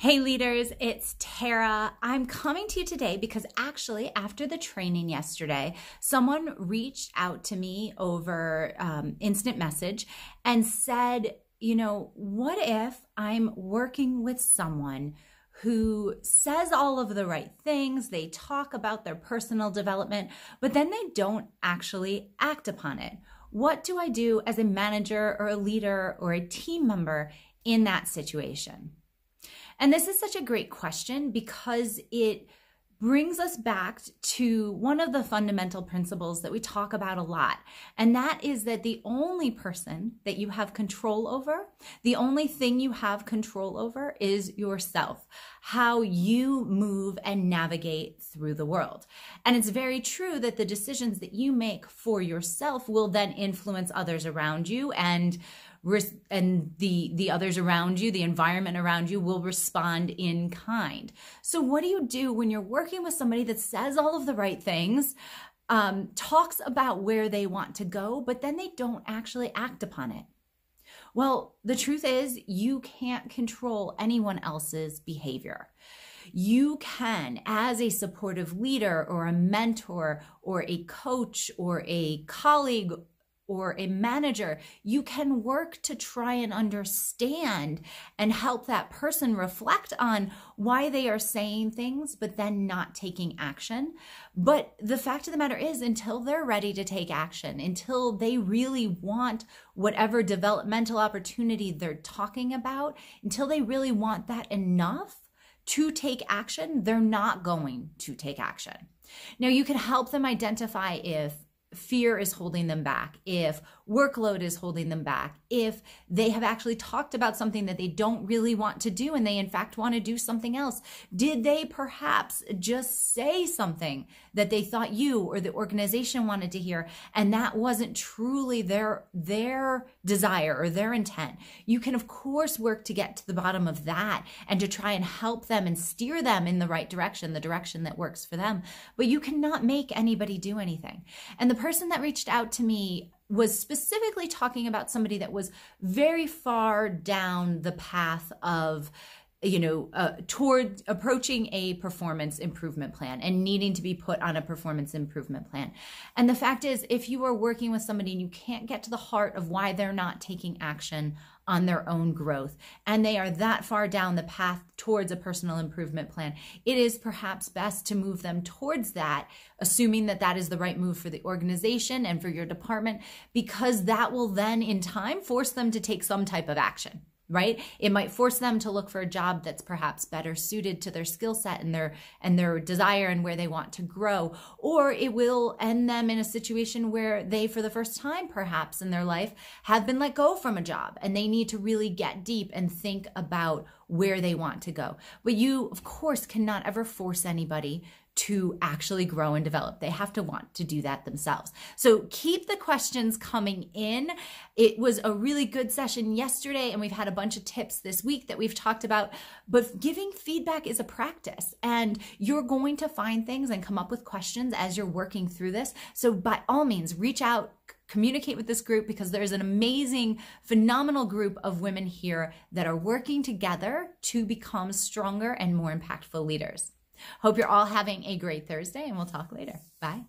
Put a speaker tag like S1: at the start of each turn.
S1: Hey leaders, it's Theyre. I'm coming to you today because actually after the training yesterday, someone reached out to me over instant message and said, what if I'm working with someone who says all of the right things, they talk about their personal development, but then they don't actually act upon it? What do I do as a manager or a leader or a team member in that situation? And this is such a great question because it brings us back to one of the fundamental principles that we talk about a lot. And that is that the only person that you have control over, the only thing you have control over is yourself, how you move and navigate through the world. And it's very true that the decisions that you make for yourself will then influence others around you, and the others around you, the environment around you, will respond in kind. So what do you do when you're working with somebody that says all of the right things, talks about where they want to go, but then they don't actually act upon it? Well, the truth is you can't control anyone else's behavior. You can, as a supportive leader or a mentor or a coach or a colleague or a manager, you can work to try and understand and help that person reflect on why they are saying things, but then not taking action. But the fact of the matter is, until they're ready to take action, until they really want whatever developmental opportunity they're talking about, until they really want that enough to take action, they're not going to take action. Now, you can help them identify if fear is holding them back, if workload is holding them back, if they have actually talked about something that they don't really want to do and they in fact want to do something else. Did they perhaps just say something that they thought you or the organization wanted to hear and that wasn't truly their desire or their intent? You can of course work to get to the bottom of that and to try and help them and steer them in the right direction, the direction that works for them. But you cannot make anybody do anything. And the person that reached out to me was specifically talking about somebody that was very far down the path of toward approaching a performance improvement plan and needing to be put on a performance improvement plan. And the fact is, if you are working with somebody and you can't get to the heart of why they're not taking action on their own growth, and they are that far down the path towards a personal improvement plan, it is perhaps best to move them towards that, assuming that that is the right move for the organization and for your department, because that will then in time force them to take some type of action. Right? It might force them to look for a job that's perhaps better suited to their skill set and their desire and where they want to grow. Or it will end them in a situation where they, for the first time perhaps in their life, have been let go from a job and they need to really get deep and think about where they want to go. But you, of course, cannot ever force anybody to actually grow and develop. They have to want to do that themselves. So keep the questions coming in. It was a really good session yesterday, and we've had a bunch of tips this week that we've talked about, but giving feedback is a practice, and you're going to find things and come up with questions as you're working through this. So by all means, reach out, communicate with this group, because there's an amazing, phenomenal group of women here that are working together to become stronger and more impactful leaders. Hope you're all having a great Thursday, and we'll talk later. Bye.